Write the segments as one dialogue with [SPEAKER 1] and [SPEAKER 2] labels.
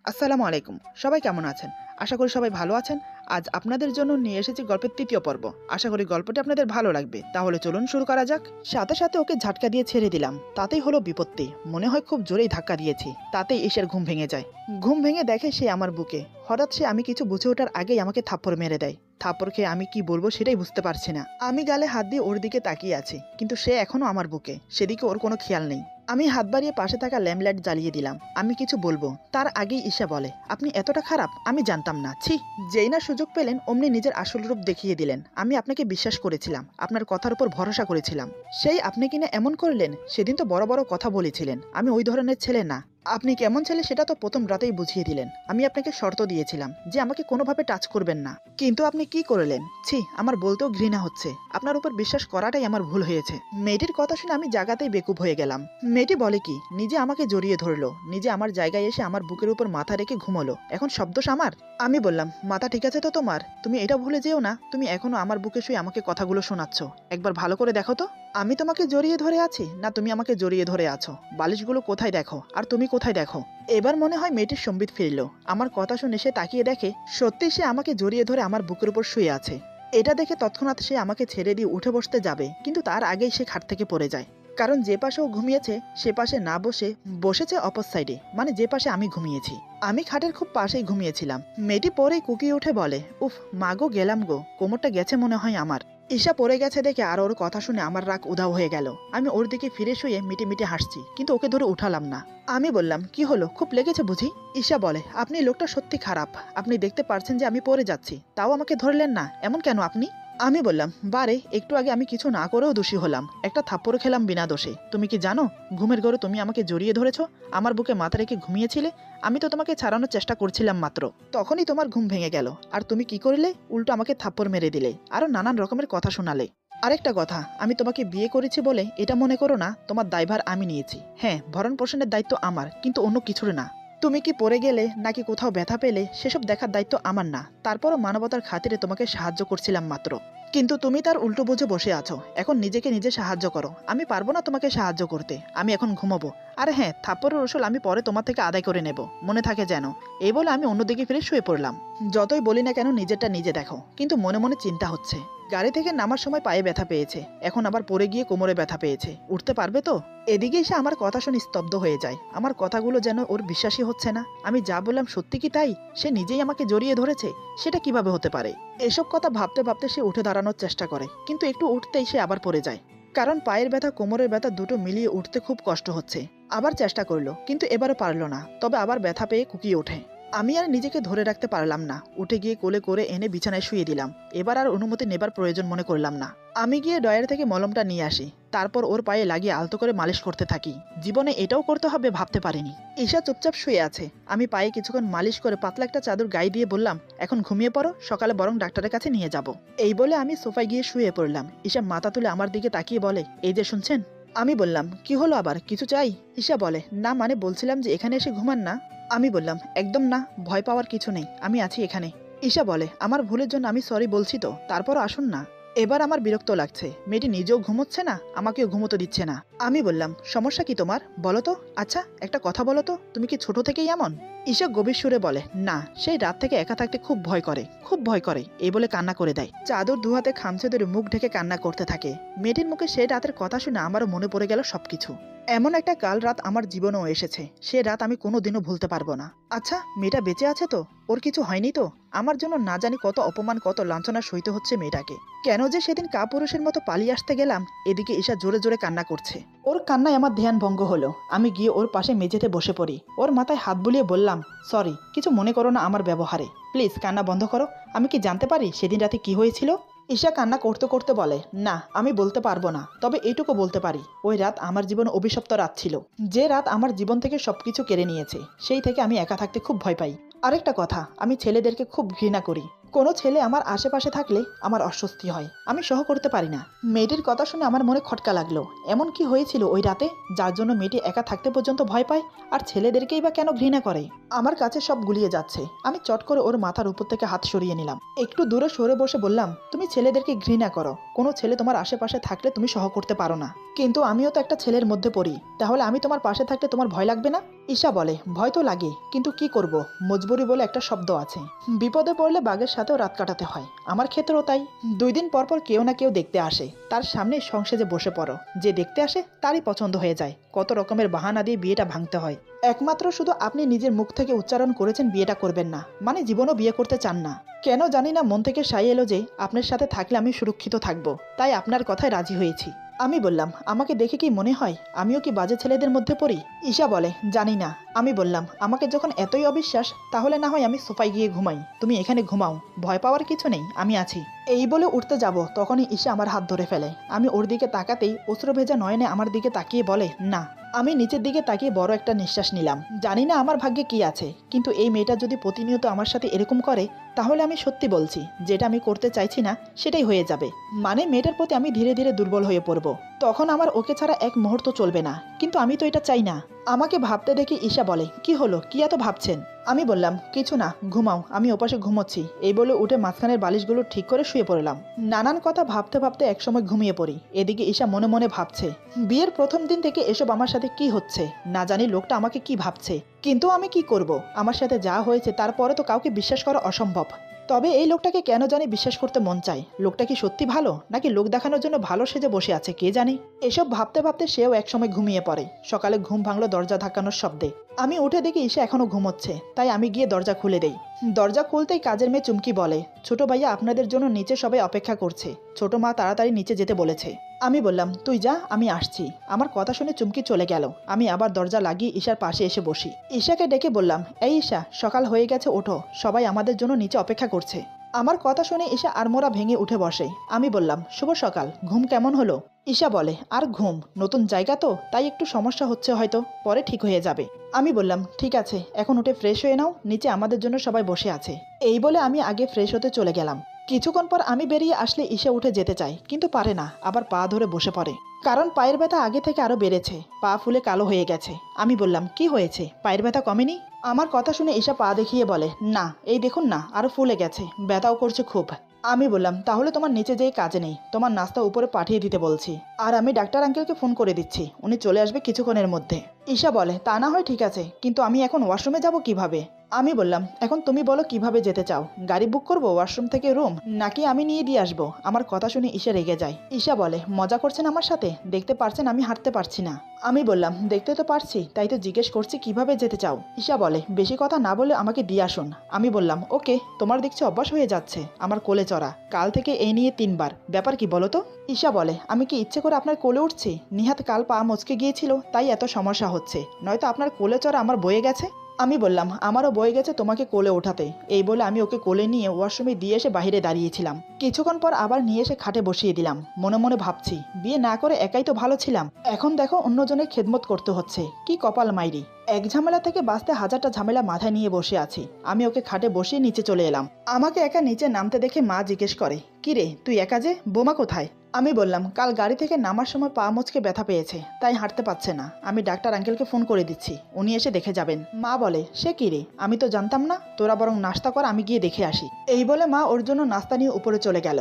[SPEAKER 1] আসসালামু আলাইকুম। সবাই কেমন আছেন? আশা করি সবাই ভালো আছেন। আজ আপনাদের জন্য নিয়ে এসেছি গল্পের ৩য় পর্ব। আশা করি গল্পটি আপনাদের ভালো লাগবে। তাহলে চলুন শুরু করা যাক। সাথে সাথে ওকে ঝাটকা দিয়ে ছেড়ে দিলাম। তাতেই হলো বিপত্তি। মনে হয় খুব জোরেই ধাক্কা দিয়েছি। তাতেই ঈশার ঘুম ভেঙে যায়। ঘুম ভেঙে দেখে সে আমার বুকে। হঠাৎ সে আমি কিছু বুঝে ওঠার আগেই আমাকে থাপ্পড় মেরে দেয়। থাপ্পড় খেয়ে আমি কি বলবো সেটাই বুঝতে পারছি না। আমি গালে হাত দিয়ে ওর দিকে তাকিয়ে আছি, কিন্তু সে এখনো আমার বুকে। সেদিকে ওর কোনো খেয়াল নেই। আমি হাত বাড়িয়ে পাশে থাকা ল্যাম্পলাইট জ্বালিয়ে দিলাম। আমি কিছু বলবো তার আগেই ঈশা বলে, আপনি এতটা খারাপ? আমি জানতাম না। ছি! যেই না সুযোগ পেলেন অমনি নিজের আসল রূপ দেখিয়ে দিলেন। আমি আপনাকে বিশ্বাস করেছিলাম, আপনার কথার উপর ভরসা করেছিলাম। সেই আপনি কিনা এমন করলেন। সেদিন তো বড় বড় কথা বলেছিলেন। আমি ওই ধরনের ছেলে না। আপনি কেমন ছেলে সেটা তো প্রথম রাতেই বুঝিয়ে দিলেন। আমি আপনাকে শর্ত দিয়েছিলাম যে আমাকে কোনোভাবে টাচ করবেন না, কিন্তু আপনি কি করলেন? ছি! আমার বলতেও ঘৃণা হচ্ছে। আপনার উপর বিশ্বাস করাটাই আমার ভুল হয়েছে। মেয়েটির কথা শুনে আমি জায়গাতেই বেকুব হয়ে গেলাম। মেয়েটি বলে কি, নিজে আমাকে জড়িয়ে ধরলো, নিজে আমার জায়গায় এসে আমার বুকের উপর মাথা রেখে ঘুমোলো। এখন শব্দোষ আমার? আমি বললাম, মাথা ঠিক আছে তো তোমার? তুমি এটা ভুলে যেও না, তুমি এখনো আমার বুকে শুয়ে আমাকে কথাগুলো শোনাচ্ছ। একবার ভালো করে দেখো তো, আমি তোমাকে জড়িয়ে ধরে আছি না তুমি আমাকে জড়িয়ে ধরে আছো? বালিশগুলো কোথায় দেখো, আর তুমি কোথায় দেখো? এবার মনে হয় মেয়েটির সম্বিত ফিরল। আমার কথা শুনে সে তাকিয়ে দেখে সত্যি সে আমাকে জড়িয়ে ধরে আমার বুকের উপর শুয়ে আছে। এটা দেখে তৎক্ষণাৎ সে আমাকে ছেড়ে দিয়ে উঠে বসতে যাবে, কিন্তু তার আগেই সে খাট থেকে পড়ে যায়। কারণ যে পাশে ও ঘুমিয়েছে সে পাশে না বসে বসেছে অপর সাইডে, মানে যে পাশে আমি ঘুমিয়েছি। আমি খাটের খুব পাশেই ঘুমিয়েছিলাম। মেয়েটি পরেই কুকিয়ে উঠে বলে, উফ মাগো গেলাম গো, কোমরটা গেছে মনে হয় আমার। ঈশা পড়ে গেছে দেখে আর ওর কথা শুনে আমার রাগ উধাও হয়ে গেল। আমি ওর দিকে ফিরে শুয়ে মিটি মিটি হাসছি, কিন্তু ওকে ধরে উঠালাম না। আমি বললাম, কি হলো, খুব লেগেছে বুঝি? ঈশা বলে, আপনি লোকটা সত্যি খারাপ। আপনি দেখতে পারছেন যে আমি পড়ে যাচ্ছি, তাও আমাকে ধরলেন না। এমন কেন আপনি? আমি বললাম, বারে একটু আগে আমি কিছু না করেও দোষী হলাম। একটা থাপ্পড় খেলাম বিনা দোষে। তুমি কি জানো, ঘুমের ঘরে তুমি আমাকে জড়িয়ে ধরেছো, আমার বুকে মাথা রেখে ঘুমিয়েছিলে। আমি তো তোমাকে ছাড়ানোর চেষ্টা করছিলাম মাত্র, তখনই তোমার ঘুম ভেঙে গেল। আর তুমি কি করলে, উল্টো আমাকে থাপ্পড় মেরে দিলে, আরো নানান রকমের কথা শোনালে। আরেকটা কথা, আমি তোমাকে বিয়ে করেছি বলে এটা মনে করো না তোমার দায়ভার আমি নিয়েছি। হ্যাঁ, ভরণ পোষণের দায়িত্ব আমার, কিন্তু অন্য কিছুর না। তুমি কি পড়ে গেলে নাকি কোথাও ব্যথা পেলে সেসব দেখার দায়িত্ব আমার না। তারপরও মানবতার খাতিরে তোমাকে সাহায্য করছিলাম মাত্র, কিন্তু তুমি তার উল্টো বুঝে বসে আছো। এখন নিজেকে নিজে সাহায্য করো। আমি পারবো না তোমাকে সাহায্য করতে। আমি এখন ঘুমাবো। আর হ্যাঁ, থাপ্পড়ের ওসল আমি পরে তোমার থেকে আদায় করে নেব, মনে থাকে যেন। এই বলে আমি অন্যদিকে ফিরে শুয়ে পড়লাম। যতই বলি না কেন নিজেরটা নিজে দেখো, কিন্তু মনে মনে চিন্তা হচ্ছে। গাড়ি থেকে নামার সময় পায়ে ব্যথা পেয়েছে, এখন আবার পড়ে গিয়ে কোমরে ব্যথা পেয়েছে। উঠতে পারবে তো? এদিকে এসে আমার কথা শুনে স্তব্ধ হয়ে যায়। আমার কথাগুলো যেন ওর বিশ্বাসই হচ্ছে না। আমি যা বললাম সত্যি কি তাই? সে নিজেই আমাকে জড়িয়ে ধরেছে? সেটা কিভাবে হতে পারে? এসব কথা ভাবতে ভাবতে সে উঠে দাঁড়ানোর চেষ্টা করে, কিন্তু একটু উঠতেই সে আবার পড়ে যায়। কারণ পায়ের ব্যথা কোমরের ব্যথা দুটো মিলিয়ে উঠতে খুব কষ্ট হচ্ছে। আবার চেষ্টা করলো, কিন্তু এবারও পারলো না। তবে আবার ব্যথা পেয়ে কুকিয়ে ওঠে। আমি আর নিজেকে ধরে রাখতে পারলাম না। উঠে গিয়ে কোলে করে এনে বিছানায় শুয়ে দিলাম। এবার আর অনুমতি নেবার প্রয়োজন মনে করলাম না। আমি গিয়ে ডয়ার থেকে মলমটা নিয়ে আসি। তারপর ওর পায়ে লাগিয়ে আলতো করে মালিশ করতে থাকি। জীবনে এটাও করতে হবে ভাবতে পারিনি। ঈশা চুপচাপ শুয়ে আছে। আমি পায়ে কিছুক্ষণ মালিশ করে পাতলা একটা চাদর গায়ে দিয়ে বললাম, এখন ঘুমিয়ে পড়ো, সকালে বরং ডাক্তারের কাছে নিয়ে যাব। এই বলে আমি সোফায় গিয়ে শুয়ে পড়লাম। ঈশা মাথা তুলে আমার দিকে তাকিয়ে বলে, এই যে শুনছেন? আমি বললাম, কি হলো আবার, কিছু চাই? ঈশা বলে, না মানে বলছিলাম যে এখানে এসে ঘুমান না। আমি বললাম, একদম না, ভয় পাওয়ার কিছু নেই, আমি আছি এখানে। ঈশা বলে, আমার ভুলের জন্য আমি সরি বলছি তো, তারপরও আসুন না। এবার আমার বিরক্ত লাগছে। মেয়েটি নিজেও ঘুমোচ্ছে না, আমাকেও ঘুমোতে দিচ্ছে না। আমি বললাম, সমস্যা কি তোমার, বলো তো? আচ্ছা একটা কথা বলো তো, তুমি কি ছোট থেকেই এমন? ঈশা গভীর সুরে বলে, না, সেই রাত থেকে একা থাকতে খুব ভয় করে, খুব ভয় করে। এই বলে কান্না করে দেয়। চাদর দুহাতে খামচে ধরে মুখ ঢেকে কান্না করতে থাকে। মেয়েটির মুখে সেই রাতের কথা শুনে আমারও মনে পড়ে গেল সবকিছু। এমন একটা কাল রাত আমার জীবনেও এসেছে, সে রাত আমি কোনোদিনও ভুলতে পারবো না। আচ্ছা, মেয়েটা বেঁচে আছে তো? ওর কিছু হয়নি তো? আমার জন্য না জানি কত অপমান, কত লাঞ্ছনা সইতে হচ্ছে মেয়েটাকে। কেন যে সেদিন কাপুরুষের মতো পালিয়ে আসতে গেলাম। এদিকে ঈশা জোরে জোরে কান্না করছে। ওর কান্নায় আমার ধ্যান ভঙ্গ হলো। আমি গিয়ে ওর পাশে মেঝেতে বসে পড়ি। ওর মাথায় হাত বুলিয়ে বললাম, সরি, কিছু মনে করো না আমার ব্যবহারে। প্লিজ কান্না বন্ধ করো। আমি কি জানতে পারি সেদিন রাতে কি হয়েছিল? ঈশা কান্না করতে করতে বলে, না আমি বলতে পারবো না, তবে এইটুকু বলতে পারি, ওই রাত আমার জীবন অভিশপ্ত রাত ছিল। যে রাত আমার জীবন থেকে সবকিছু কেড়ে নিয়েছে, সেই থেকে আমি একা থাকতে খুব ভয় পাই। আরেকটা কথা, আমি ছেলেদেরকে খুব ঘৃণা করি। কোনো ছেলে আমার আশেপাশে থাকলে আমার অস্বস্তি হয়, আমি সহ করতে পারি না। মেয়েটির কথা শুনে আমার মনে খটকা লাগলো। এমন কি হয়েছিল ওই রাতে যার জন্য মেয়েটি একা থাকতে পর্যন্ত ভয় পায়, আর ছেলেদেরকেই বা কেন ঘৃণা করে? আমার কাছে সব গুলিয়ে যাচ্ছে। আমি চট করে ওর মাথার উপর থেকে হাত সরিয়ে নিলাম। একটু দূরে সরে বসে বললাম, তুমি ছেলেদেরকে ঘৃণা করো, কোনো ছেলে তোমার আশেপাশে থাকলে তুমি সহ করতে পারো না, কিন্তু আমিও তো একটা ছেলের মধ্যে পড়ি, তাহলে আমি তোমার পাশে থাকলে তোমার ভয় লাগবে না? ঈশা বলে, ভয় তো লাগে, কিন্তু কি করব, মজবুরি বলে একটা শব্দ আছে। বিপদে পড়লে বাঘের সাথেও রাত কাটাতে হয়, আমার ক্ষেত্রেও তাই। 2 দিন পর পর কেউ না কেউ দেখতে আসে, তার সামনে সংসেজে বসে পড়ো, যে দেখতে আসে তারই পছন্দ হয়ে যায়, কত রকমের বাহানা দিয়ে বিয়েটা ভাঙতে হয়। একমাত্র শুধু আপনি নিজের মুখ থেকে উচ্চারণ করেছেন বিয়েটা করবেন না, মানে জীবনও বিয়ে করতে চান না। কেন জানি না মন থেকে সাই এলো যে আপনার সাথে থাকলে আমি সুরক্ষিত থাকবো, তাই আপনার কথায় রাজি হয়েছি। আমি বললাম, আমাকে দেখে কি মনে হয় আমিও কি বাজে ছেলেদের মধ্যে পড়ি? ঈশা বলে, জানি না। আমি বললাম, আমাকে যখন এতই অবিশ্বাস, তাহলে না হয় আমি সোফায় গিয়ে ঘুমাই, তুমি এখানে ঘুমাও, ভয় পাওয়ার কিছু নেই, আমি আছি। এই বলে উঠতে যাব, তখনই ঈশা আমার হাত ধরে ফেলে। আমি ওর দিকে তাকাতেই অশ্রু ভেজা নয়নে আমার দিকে তাকিয়ে বলে, না। আমি নিচের দিকে তাকিয়ে বড় একটা নিঃশ্বাস নিলাম। জানি না আমার ভাগ্যে কি আছে, কিন্তু এই মেয়েটা যদি প্রতিনিয়ত আমার সাথে এরকম করে, তাহলে আমি সত্যি বলছি, যেটা আমি করতে চাইছি না সেটাই হয়ে যাবে। মানে মেয়েটার প্রতি আমি ধীরে ধীরে দুর্বল হয়ে পড়ব, তখন আমার ওকে ছাড়া এক মুহূর্ত চলবে না। কিন্তু আমি তো এটা চাই না। আমাকে ভাবতে দেখে ঈশা বলে, কি হলো, কি এত ভাবছেন? আমি বললাম, কিছু না, ঘুমাও, আমি ওপাশে ঘুমোচ্ছি। এই বলে উঠে মাঝখানের বালিশগুলো ঠিক করে শুয়ে পড়লাম। নানান কথা ভাবতে ভাবতে একসময় ঘুমিয়ে পড়ি। এদিকে ঈশা মনে মনে ভাবছে, বিয়ের প্রথম দিন থেকে এসব আমার সাথে কি হচ্ছে, না জানি লোকটা আমাকে কি ভাবছে। কিন্তু আমি কি করব, আমার সাথে যা হয়েছে তারপরে তো কাউকে বিশ্বাস করা অসম্ভব। তবে এই লোকটাকে কেন জানি বিশ্বাস করতে মন চায়। লোকটা কি সত্যি ভালো, নাকি লোক দেখানোর জন্য ভালো সেজে বসে আছে, কে জানে। এসব ভাবতে ভাবতে সেও একসময় ঘুমিয়ে পড়ে। সকালে ঘুম ভাঙলো দরজা ধাক্কানোর শব্দে। আমি উঠে দেখি ঈশা এখনো ঘুমোচ্ছে, তাই আমি গিয়ে দরজা খুলে দেই। দরজা খুলতেই কাজের মেয়ে চুমকি বলে, ছোট ভাইয়া আপনাদের জন্য নিচে সবাই অপেক্ষা করছে, ছোট মা তাড়াতাড়ি নিচে যেতে বলেছে। আমি বললাম, তুই যা, আমি আসছি। আমার কথা শুনে চুমকি চলে গেল। আমি আবার দরজা লাগিয়ে ঈশার পাশে এসে বসি। ঈশাকে ডেকে বললাম, এই ঈশা, সকাল হয়ে গেছে, ওঠো, সবাই আমাদের জন্য নিচে অপেক্ষা করছে। আমার কথা শুনে ঈশা আড়মোড়া ভেঙে উঠে বসে। আমি বললাম, শুভ সকাল, ঘুম কেমন হলো? ঈশা বলে, আর ঘুম, নতুন জায়গা তো, তাই একটু সমস্যা হচ্ছে, হয়তো পরে ঠিক হয়ে যাবে। আমি বললাম, ঠিক আছে, এখন উঠে ফ্রেশ হয়ে নাও, নিচে আমাদের জন্য সবাই বসে আছে। এই বলে আমি আগে ফ্রেশ হতে চলে গেলাম। কিছুক্ষণ পর আমি বেরিয়ে আসলে ঈশা উঠে যেতে চায়, কিন্তু পারে না, আবার পা ধরে বসে পড়ে। কারণ পায়ের ব্যথা আগে থেকে আরো বেড়েছে, পা ফুলে কালো হয়ে গেছে। আমি বললাম, কি হয়েছে, পায়ের ব্যথা কমেনি? আমার কথা শুনে ঈশা পা দেখিয়ে বলে, না, এই দেখুন না, আরো ফুলে গেছে, ব্যথাও করছে খুব। আমি বললাম, তাহলে তোমার নিচে যেয়ে কাজে নেই, তোমার নাস্তা উপরে পাঠিয়ে দিতে বলছি। আর আমি ডাক্তার আঙ্কেলকে ফোন করে দিচ্ছি, উনি চলে আসবে কিছুক্ষণের মধ্যে। ঈশা বলে, তা না হয় ঠিক আছে, কিন্তু আমি এখন ওয়াশরুমে যাব কিভাবে? আমি বললাম, এখন তুমি বলো কিভাবে যেতে চাও, গাড়ি বুক করবো ওয়াশরুম থেকে রুম, নাকি আমি নিয়ে দিয়ে আসবো? আমার কথা শুনে ঈশা রেগে যায়। ঈশা বলে, মজা করছেন আমার সাথে? দেখতে পারছেন আমি হাঁটতে পারছি না। আমি বললাম, দেখতে তো পারছি, তাই তো জিজ্ঞেস করছি কিভাবে যেতে চাও। ঈশা বলে, বেশি কথা না বলে আমাকে দিয়ে আসুন। আমি বললাম, ওকে, তোমার দেখছি অভ্যাস হয়ে যাচ্ছে আমার কোলে চড়া, কাল থেকে এই নিয়ে 3 বার, ব্যাপার কি বলো তো? ঈশা বলে, আমি কি ইচ্ছে করে আপনার কোলে উঠছি? নিহাত কাল পা মচকে গিয়েছিল, তাই এত সমস্যা হচ্ছে, নয়তো আপনার কোলে চড়া আমার বয়ে গেছে। আমি বললাম, আমারও বয়ে গেছে তোমাকে কোলে ওঠাতে। এই বলে আমি ওকে কোলে নিয়ে ওয়াশরুমে দিয়ে এসে বাইরে দাঁড়িয়েছিলাম। কিছুক্ষণ পর আবার নিয়ে এসে খাটে বসিয়ে দিলাম। মনে মনে ভাবছি, বিয়ে না করে একাই তো ভালো ছিলাম, এখন দেখো অন্যজনের খেদমত করতে হচ্ছে, কি কপাল মাইরি। এক ঝামেলা থেকে বাঁচতে হাজারটা ঝামেলা মাথায় নিয়ে বসে আছি। আমি ওকে খাটে বসিয়ে নিচে চলে এলাম। আমাকে একা নিচে নামতে দেখে মা জিজ্ঞেস করে, কি রে, তুই একা যে, বোমা কোথায়? আমি বললাম, কাল গাড়ি থেকে নামার সময় পা মচকে ব্যথা পেয়েছে, তাই হাঁটতে পারছে না। আমি ডাক্তার আঙ্কেলকে ফোন করে দিচ্ছি, উনি এসে দেখে যাবেন। মা বলে, সে কি রে, আমি তো জানতাম না, তোরা বরং নাস্তা কর, আমি গিয়ে দেখে আসি। এই বলে মা ওর জন্য নাস্তা নিয়ে উপরে চলে গেল।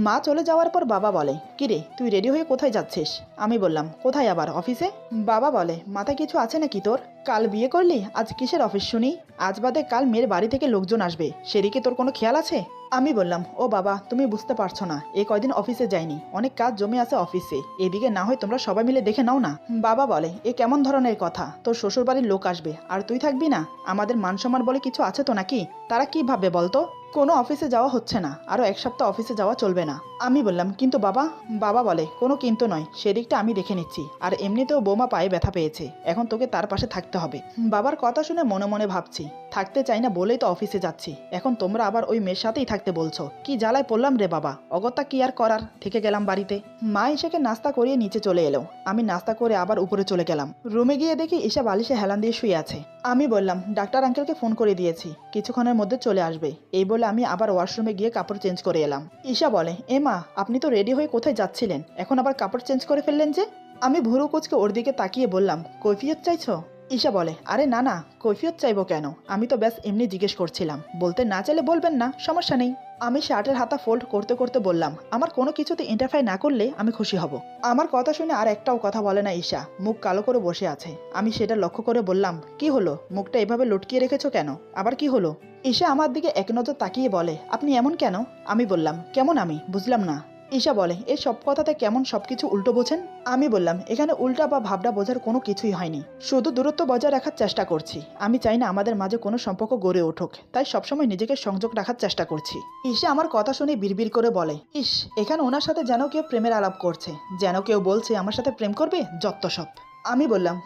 [SPEAKER 1] মা চলে যাওয়ার পর বাবা বলে, কি রে, তুই রেডি হয়ে কোথায় যাচ্ছিস? আমি বললাম, কোথায় আবার, অফিসে। বাবা বলে, মাথায় কিছু আছে নাকি তোর? কাল বিয়ে করলি, আজ কিসের অফিস শুনি? আজ বাদে কাল মেয়ের বাড়ি থেকে লোকজন আসবে, সেদিকে তোর কোনো খেয়াল আছে? আমি বললাম, ও বাবা, তুমি বুঝতে পারছো না, এই কয়দিন অফিসে যাইনি, অনেক কাজ জমে আছে অফিসে, এদিকে না হয় তোমরা সবাই মিলে দেখে নাও না। বাবা বলে, এ কেমন ধরনের কথা, তোর শ্বশুর বাড়ির লোক আসবে আর তুই থাকবি না? আমাদের মান সম্মান বলে কিছু আছে তো নাকি? তারা কি ভাববে বলতো? কোনো অফিসে যাওয়া হচ্ছে না, আরো 1 সপ্তাহ অফিসে যাওয়া চলবে না। আমি বললাম, কিন্তু বাবা। বাবা বলে, কোনো কিন্তু নয়, সেদিকটা আমি দেখে নিচ্ছি, আর এমনিতেও বৌমা পায়ে ব্যথা পেয়েছে, এখন তোকে তার পাশে থাকতে হবে। বাবার কথা শুনে মনে মনে ভাবছি, থাকতে চাই না বলেই তো অফিসে যাচ্ছি, এখন তোমরা আবার ওই মেয়ের সাথেই থাকতে বলছো, কি জ্বালায় পড়লাম রে বাবা, অগত্যা কি আর করার, থেকে গেলাম বাড়িতে। মা ঈশাকে নাস্তা করিয়ে নিচে চলে এলো। আমি নাস্তা করে আবার উপরে চলে গেলাম। রুমে গিয়ে দেখি ঈশা বালিশে হেলান দিয়ে শুয়ে আছে। আমি বললাম, ডাক্তার আঙ্কেলকে ফোন করে দিয়েছি, কিছুক্ষণের মধ্যে চলে আসবে। এই বলে আমি আবার ওয়াশরুমে গিয়ে কাপড় চেঞ্জ করে এলাম। ঈশা বলে, এ মা, আপনি তো রেডি হয়ে কোথায় যাচ্ছিলেন, এখন আবার কাপড় চেঞ্জ করে ফেললেন যে? আমি ভুরু কুচকে ওর দিকে তাকিয়ে বললাম, কৈফিয়ত চাইছো? ঈশা বলে, আরে না না, কৈফিয়ত চাইবো কেন? আমি তো ব্যাস এমনি জিজ্ঞেস করছিলাম, বলতে না চাইলে বলবেন না, সমস্যা নেই। আমি শার্টের হাতা ফোল্ড করতে করতে বললাম, আমার কোনো কিছুতে ইন্টারফেয়ার না করলে আমি খুশি হব। আমার কথা শুনে আর একটাও কথা বলে না ঈশা, মুখ কালো করে বসে আছে। আমি সেটা লক্ষ্য করে বললাম, কি হলো, মুখটা এভাবে লটকিয়ে রেখেছো কেন? আবার কি হলো? ঈশা আমার দিকে এক নজর তাকিয়ে বলে, আপনি এমন কেন? আমি বললাম, কেমন আমি বুঝলাম না। ঈশা বলে, এই সব কথাতে কেমন সবকিছু উল্টো বোঝেন? আমি বললাম, এখানে উল্টা বা ভাবনা বোঝার কোনো কিছুই হয়নি, শুধু দূরত্ব বজায় রাখার চেষ্টা করছি। আমি চাই না আমাদের মাঝে কোনো সম্পর্ক গড়ে উঠুক, তাই সবসময় নিজেকে সংযোগ রাখার চেষ্টা করছি। ঈশা আমার কথা শুনে বিড়বিড় করে বলে, ইস, এখানে ওনার সাথে যেন কেউ প্রেমের আলাপ করছে, যেন কেউ বলছে আমার সাথে প্রেম করবে, যত সব। আমি বললাম,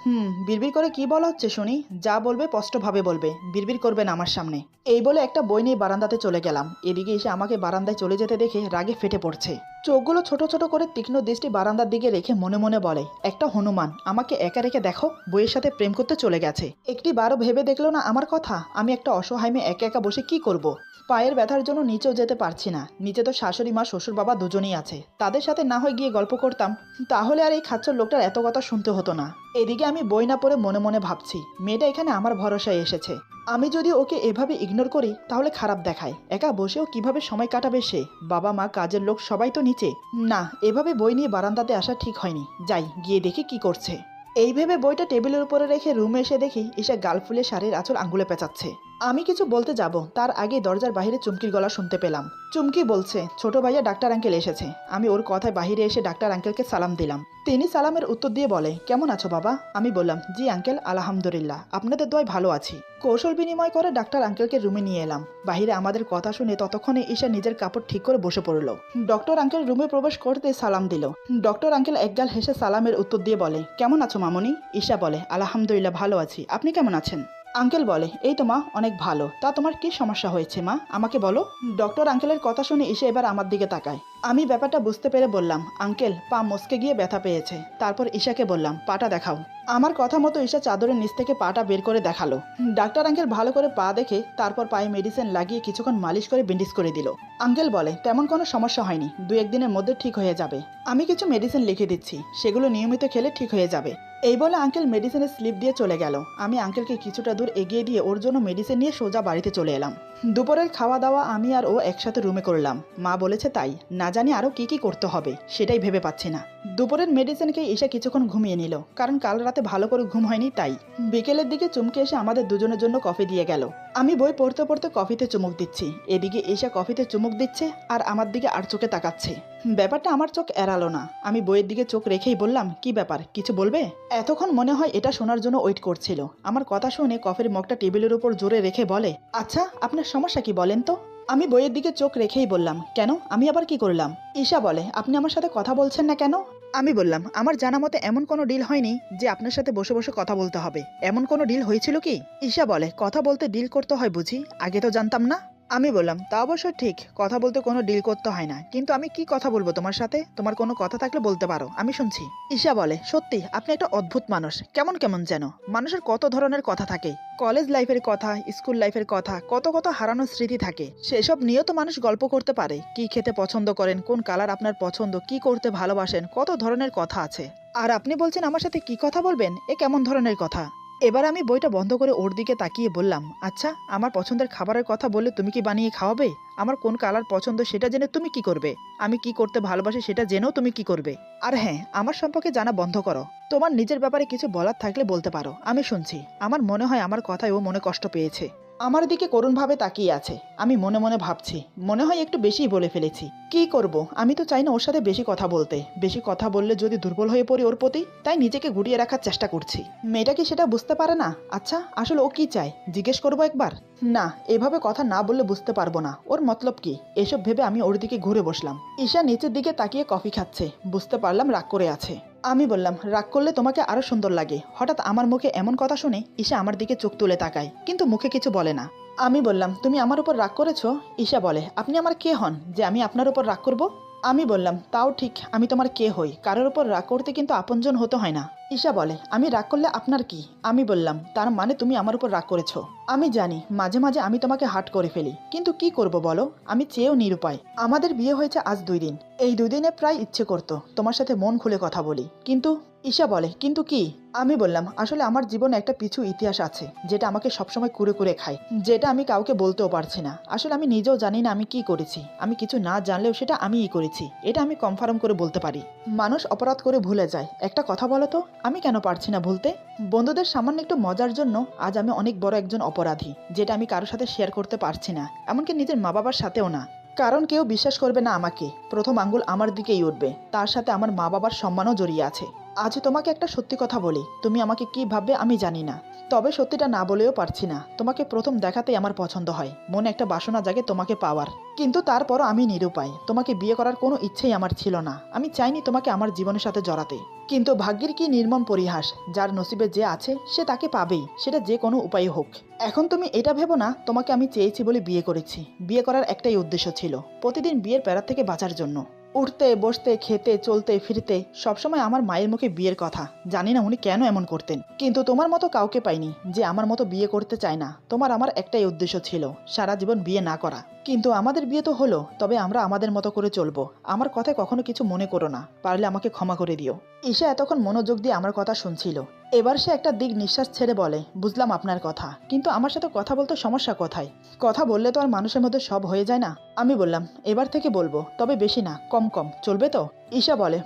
[SPEAKER 1] বিড়বিড় করে কি বলা হচ্ছে শুনি? যা বলবে স্পষ্টভাবে বলবে, বিড়বিড় করবেন আমার সামনে। এই বলে একটা বই নিয়ে বারান্দাতে চলে গেলাম। এদিকে এসে আমাকে বারান্দায় চলে যেতে দেখে রাগে ফেটে পড়ছে। চোখগুলো ছোট ছোট করে তীক্ষ্ণ দৃষ্টি বারান্দার দিকে রেখে মনে মনে বলে, একটা হনুমান, আমাকে একা রেখে দেখো বইয়ের সাথে প্রেম করতে চলে গেছে। একটি বারও ভেবে দেখলো না আমার কথা। আমি একটা অসহায় মেয়ে একা একা বসে কি করব? পায়ের ব্যথার জন্য নিচেও যেতে পারছি না। নিচে তো শাশুড়ি মা শ্বশুর বাবা দুজনেই আছে, তাদের সাথে না হয় গিয়ে গল্প করতাম, তাহলে আর এই খাচ্চর লোকটার এত কথা শুনতে হতো না। এদিকে আমি বই না পড়ে মনে মনে ভাবছি, মেয়েটা এখানে আমার ভরসায় এসেছে। আমি যদি ওকে এভাবে ইগনোর করি তাহলে খারাপ দেখায়। একা বসেও কিভাবে সময় কাটাবে সে? বাবা মা কাজের লোক সবাই তো নিচে। না, এভাবে বই নিয়ে বারান্দাতে আসা ঠিক হয়নি। যাই গিয়ে দেখি কি করছে। এই ভেবে বইটা টেবিলের উপরে রেখে রুমে এসে দেখি ঈশা গাল ফুলে শাড়ির আঁচল আঙ্গুলে পেঁচাচ্ছে। আমি কিছু বলতে যাব, তার আগে দরজার বাইরে চুমকির গলা শুনতে পেলাম। চুমকি বলছে, ছোট ভাইয়া ডাক্তার আঙ্কেল এসেছে। আমি ওর কথায় বাইরে এসে ডাক্তার আঙ্কেলকে সালাম দিলাম। তিনি সালামের উত্তর দিয়ে বলে, কেমন আছো বাবা? আমি বললাম, জি আঙ্কেল, আলহামদুলিল্লাহ, আপনাদের দোয়ায় ভালো আছি। কৌশল বিনিময় করে ডাক্তার আঙ্কেলকে রুমে নিয়ে এলাম। বাহিরে আমাদের কথা শুনে ততক্ষণে ঈশা নিজের কাপড় ঠিক করে বসে পড়ল। ডক্টর আঙ্কেল রুমে প্রবেশ করতে সালাম দিল। ডক্টর আঙ্কেল একগাল হেসে সালামের উত্তর দিয়ে বলে, কেমন আছো মামনি? ঈশা বলে, আলহামদুলিল্লাহ ভালো আছি, আপনি কেমন আছেন? আঙ্কেল বলে, এই তো মা, অনেক ভালো। তা তোমার কি সমস্যা হয়েছে মা, আমাকে বলো। ডক্টর আঙ্কেলের কথা শুনে ঈশা এবার আমার দিকে তাকায়। আমি ব্যাপারটা বুঝতে পেরে বললাম, আঙ্কেল পা মস্কে গিয়ে ব্যথা পেয়েছে। তারপর ঈশাকে বললাম, পাটা দেখাও। আমার কথা মতো ঈশা চাদরের নিচ থেকে পাটা বের করে দেখালো। ডাক্তার আঙ্কেল ভালো করে পা দেখে তারপর পায়ে মেডিসিন লাগিয়ে কিছুক্ষণ মালিশ করে ব্যান্ডেজ করে দিল। আঙ্কেল বলে, তেমন কোনো সমস্যা হয়নি, 2-1 দিনের মধ্যে ঠিক হয়ে যাবে। আমি কিছু মেডিসিন লিখে দিচ্ছি, সেগুলো নিয়মিত খেলে ঠিক হয়ে যাবে। এই বলে আঙ্কেল মেডিসিনের স্লিপ দিয়ে চলে গেল। আমি আঙ্কেলকে কিছুটা দূর এগিয়ে দিয়ে ওর জন্য মেডিসিন নিয়ে সোজা বাড়িতে চলে এলাম। দুপুরের খাওয়া দাওয়া আমি আর ও একসাথে রুমে করলাম। মা বলেছে তাই, না জানি আরও কি কি করতে হবে সেটাই ভেবে পাচ্ছি না। দুপুরের মেডিসিন খেয়ে ঈশা কিছুক্ষণ ঘুমিয়ে নিল, কারণ কাল রাতে ভালো করে ঘুম হয়নি তাই। বিকেলের দিকে চুমকে এসে আমাদের দুজনের জন্য কফি দিয়ে গেল। আমি বই পড়তে পড়তে কফিতে চুমুক দিচ্ছি, এদিকে ঈশা কফিতে চুমুক দিচ্ছে আর আমার দিকে আর চোখে তাকাচ্ছে। ব্যাপারটা আমার চোখ এড়ালো না। আমি বইয়ের দিকে চোখ রেখেই বললাম, কি ব্যাপার, কিছু বলবে? এতক্ষণ মনে হয় এটা শোনার জন্য ওয়েট করছিল। আমার কথা শুনে কফির মগটা টেবিলের উপর জোরে রেখে বলে, আচ্ছা আপনার সমস্যা কি বলেন তো? আমি বইয়ের দিকে চোখ রেখেই বললাম, কেন, আমি আবার কি করলাম? ঈশা বলে, আপনি আমার সাথে কথা বলছেন না কেন? আমি বললাম, আমার জানা মতে এমন কোনো ডিল হয়নি যে আপনার সাথে বসে বসে কথা বলতে হবে। এমন কোনো ডিল হয়েছিল কি? ঈশা বলে, কথা বলতে ডিল করতে হয় বুঝি? আগে তো জানতাম না। আমি বললাম, তা অবশ্য ঠিক, কথা বলতে কোনো ডিল করতে হয় না, কিন্তু আমি কি কথা বলবো তোমার সাথে? তোমার কোনো কথা থাকলে বলতে পারো, আমি শুনছি। ঈশা বলে, সত্যি আপনি একটা অদ্ভুত মানুষ, কেমন কেমন যেন। মানুষের কত ধরনের কথা থাকে, কলেজ লাইফের কথা, স্কুল লাইফের কথা, কত কত হারানোর স্মৃতি থাকে, সেসব নিয়েও তো মানুষ গল্প করতে পারে। কি খেতে পছন্দ করেন, কোন কালার আপনার পছন্দ, কি করতে ভালোবাসেন, কত ধরনের কথা আছে। আর আপনি বলছেন আমার সাথে কি কথা বলবেন? এ কেমন ধরনের কথা? এবার আমি বইটা বন্ধ করে ওর দিকে তাকিয়ে বললাম, আচ্ছা আমার পছন্দের খাবারের কথা বললে তুমি কি বানিয়ে খাওয়াবে? আমার কোন কালার পছন্দ সেটা জেনে তুমি কি করবে? আমি কি করতে ভালোবাসি সেটা জেনেও তুমি কি করবে? আর হ্যাঁ, আমার সম্পর্কে জানা বন্ধ করো। তোমার নিজের ব্যাপারে কিছু বলার থাকলে বলতে পারো, আমি শুনছি। আমার মনে হয় আমার কথায় ও মনে কষ্ট পেয়েছে। আমার দিকে করুণভাবে তাকিয়ে আছে। আমি মনে মনে ভাবছি, মনে হয় একটু বেশিই বলে ফেলেছি। কি করব, আমি তো চাই না ওর সাথে বেশি কথা বলতে। বেশি কথা বললে যদি দুর্বল হয়ে পড়ি ওর প্রতি, তাই নিজেকে গুটিয়ে রাখার চেষ্টা করছি। মেয়েটা কি সেটা বুঝতে পারে না? আচ্ছা আসলে ও কি চায় জিজ্ঞেস করবো একবার। না, এভাবে কথা না বললে বুঝতে পারবো না ওর মতলব কি। এসব ভেবে আমি ওর দিকে ঘুরে বসলাম। ঈশা নিচের দিকে তাকিয়ে কফি খাচ্ছে, বুঝতে পারলাম রাগ করে আছে। আমি বললাম, রাগ করলে তোমাকে আরো সুন্দর লাগে। হঠাৎ আমার মুখে এমন কথা শুনে ঈশা আমার দিকে চোখ তুলে তাকায়, কিন্তু মুখে কিছু বলে না। আমি বললাম, তুমি আমার উপর রাগ করেছো? ঈশা বলে, আপনি আমার কে হন যে আমি আপনার উপর রাগ করব? আমি বললাম, তাও ঠিক, আমি তোমার কে হই? কারোর উপর রাগ করতে কিন্তু আপনজন হতে হয় না। ঈশা বলে, আমি রাগ করলে আপনার কি? আমি বললাম, তার মানে তুমি আমার উপর রাগ করেছো। আমি জানি মাঝে মাঝে আমি তোমাকে হার্ট করে ফেলি, কিন্তু কি করব বলো, আমি চেয়েও নিরুপায়। আমাদের বিয়ে হয়েছে আজ 2 দিন। এই 2 দিনে প্রায় ইচ্ছে করতো তোমার সাথে মন খুলে কথা বলি, কিন্তু ঈশা বলে, কিন্তু কি? আমি বললাম, আসলে আমার জীবনে একটা পিছু ইতিহাস আছে যেটা আমাকে সবসময় কুরে কুরে খায়, যেটা আমি কাউকে বলতেও পারছি না। আসলে আমি নিজেও জানি না আমি কি করেছি। আমি কিছু না জানলেও সেটা আমিই করেছি, এটা আমি কনফার্ম করে বলতে পারি। মানুষ অপরাধ করে ভুলে যায়। একটা কথা বলো তো, আমি কেন পারছি না ভুলতে? বন্ধুদের সামান্য একটু মজার জন্য আজ আমি অনেক বড় একজন অপরাধী, যেটা আমি কারোর সাথে শেয়ার করতে পারছি না, এমনকি নিজের মা বাবার সাথেও না। কারণ কেউ বিশ্বাস করবে না আমাকে, প্রথম আঙ্গুল আমার দিকেই উঠবে, তার সাথে আমার মা বাবার সম্মানও জড়িয়ে আছে। আজ তোমাকে একটা সত্যি কথা বলি, তুমি আমাকে কি ভাববে আমি জানি না, তবে সত্যিটা না বলেও পারছি না। তোমাকে প্রথম দেখাতেই আমার পছন্দ হয়, মনে একটা বাসনা জাগে তোমাকে পাওয়ার। কিন্তু তারপরও আমি নিরুপায়। তোমাকে বিয়ে করার কোনো ইচ্ছেই আমার ছিল না, আমি চাইনি তোমাকে আমার জীবনের সাথে জড়াতে। কিন্তু ভাগ্যের কি নির্মম পরিহাস, যার নসিবে যে আছে সে তাকে পাবেই, সেটা যে কোনো উপায়ে হোক। এখন তুমি এটা ভেবো না তোমাকে আমি চেয়েছি বলে বিয়ে করেছি। বিয়ে করার একটাই উদ্দেশ্য ছিল, প্রতিদিন বিয়ের প্যারা থেকে বাঁচার জন্য। উঠতে বসতে খেতে চলতে ফিরতে সবসময় আমার মায়ের মুখে বিয়ের কথা। জানি না উনি কেন এমন করতেন, কিন্তু তোমার মতো কাউকে পাইনি যে আমার মতো বিয়ে করতে চায় না। তোমার আমার একটাই উদ্দেশ্য ছিল, সারা জীবন বিয়ে না করা। কিন্তু আমাদের বিয়ে তো হলো, তবে আমরা আমাদের মতো করে চলবো। আমার কথায় কখনো কিছু মনে করো না, পারলে আমাকে ক্ষমা করে দিও। ঈশা এতক্ষণ মনোযোগ দিয়ে আমার কথা শুনছিল। এবার সে একটা দিক নিঃশ্বাস ছেড়ে বলে, বুঝলাম আপনার কথা, কিন্তু আমার সাথে কথা বলতে সমস্যা কোথায়? কথা বললে তো আর মানুষের মধ্যে সব হয়ে যায় না। আমি বললাম, এবার থেকে বলবো, তবে বেশি না, কম কম চলবে তো? ঈশা বলে,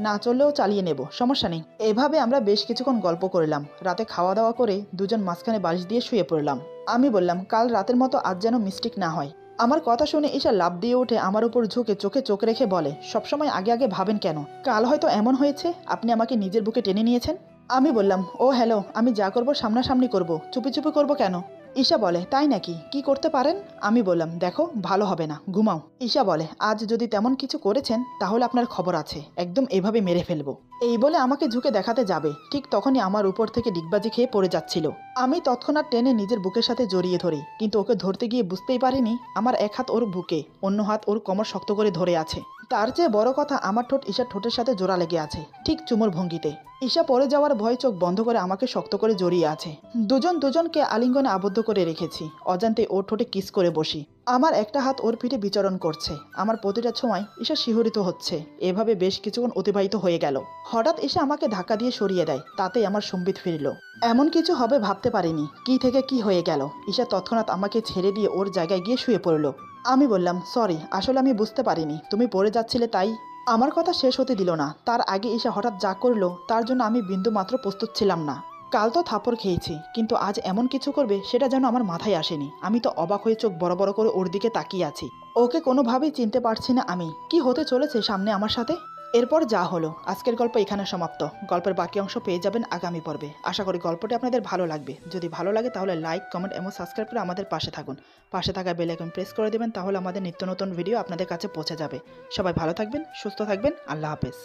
[SPEAKER 1] না চললেও চালিয়ে নেব, সমস্যা নেই। এভাবে আমরা বেশ কিছুক্ষণ গল্প করলাম। রাতে খাওয়া দাওয়া করে দুজন মাঝখানে বালিশ দিয়ে শুয়ে পড়লাম। আমি বললাম, কাল রাতের মতো আজ যেন মিস্টেক না হয়। আমার কথা শুনে ঈশা লাফ দিয়ে উঠে আমার উপর ঝুঁকে চোখে চোখ রেখে বলে, সবসময় আগে আগে ভাবেন কেন? কাল হয়তো এমন হয়েছে আপনি আমাকে নিজের বুকে টেনে নিয়েছেন। আমি বললাম, ও হ্যালো, আমি যা করব সামনাসামনি করব, চুপি চুপি করব কেন? ঈশা বলে, তাই নাকি? কি করতে পারেন? আমি বললাম, দেখো ভালো হবে না, ঘুমাও। ঈশা বলে, আজ যদি তেমন কিছু করেছেন তাহলে আপনার খবর আছে, একদম এভাবে মেরে ফেলবো। এই বলে আমাকে ঝুঁকে দেখাতে যাবে, ঠিক তখনই আমার উপর থেকে ডিগবাজি খেয়ে পড়ে যাচ্ছিল। আমি তৎক্ষণাৎ টেনে নিজের বুকের সাথে জড়িয়ে ধরি, কিন্তু ওকে ধরতে গিয়ে বুঝতেই পারিনি আমার এক হাত ওর বুকে, অন্য হাত ওর কোমর শক্ত করে ধরে আছে। তার চেয়ে বড় কথা, আমার ঠোঁট ঈশার ঠোঁটের সাথে জোড়া লেগে আছে, ঠিক চুমোর ভঙ্গিতে। ঈশা পড়ে যাওয়ার ভয় চোখ বন্ধ করে আমাকে শক্ত করে জড়িয়ে আছে। দুজন দুজনকে আলিঙ্গনে আবদ্ধ করে রেখেছি। অজান্তে ওর ঠোঁটে কিস করে বসি। আমার একটা হাত ওর পিঠে বিচরণ করছে। আমার প্রতিটা ছোঁয়ায় ঈশা শিহরিত হচ্ছে। এভাবে বেশ কিছুক্ষণ অতিবাহিত হয়ে গেল। হঠাৎ ঈশা আমাকে ধাক্কা দিয়ে সরিয়ে দেয়, তাতেই আমার সম্বিত ফিরল। এমন কিছু হবে ভাবতে পারিনি। কি থেকে কি হয়ে গেল। ঈশা তৎক্ষণাৎ আমাকে ছেড়ে দিয়ে ওর জায়গায় গিয়ে শুয়ে পড়ল। আমি বললাম, সরি, আসলে আমি বুঝতে পারিনি তুমি পড়ে যাচ্ছিলে তাই। আমার কথা শেষ হতে দিল না, তার আগে ঈশা হঠাৎ যা করলো তার জন্য আমি বিন্দু মাত্র প্রস্তুত ছিলাম না। কাল তো থাপড় খেয়েছি, কিন্তু আজ এমন কিছু করবে সেটা যেন আমার মাথায় আসেনি। আমি তো অবাক হয়ে চোখ বড় বড় করে ওর দিকে তাকিয়ে আছি। ওকে কোনোভাবেই চিনতে পারছি না আমি। কি হতে চলেছে সামনে আমার সাথে? এরপর যা হলো, আজকের গল্প এখানে সমাপ্ত। গল্পের বাকি অংশ পেয়ে যাবেন আগামী পর্বে। আশা করি গল্পটি আপনাদের ভালো লাগবে। যদি ভালো লাগে তাহলে লাইক, কমেন্ট এবং সাবস্ক্রাইব করে আমাদের পাশে থাকুন। পাশে থাকা বেল আইকন প্রেস করে দেবেন, তাহলে আমাদের নিত্য নতুন ভিডিও আপনাদের কাছে পৌঁছে যাবে। সবাই ভালো থাকবেন, সুস্থ থাকবেন। আল্লাহ হাফেজ।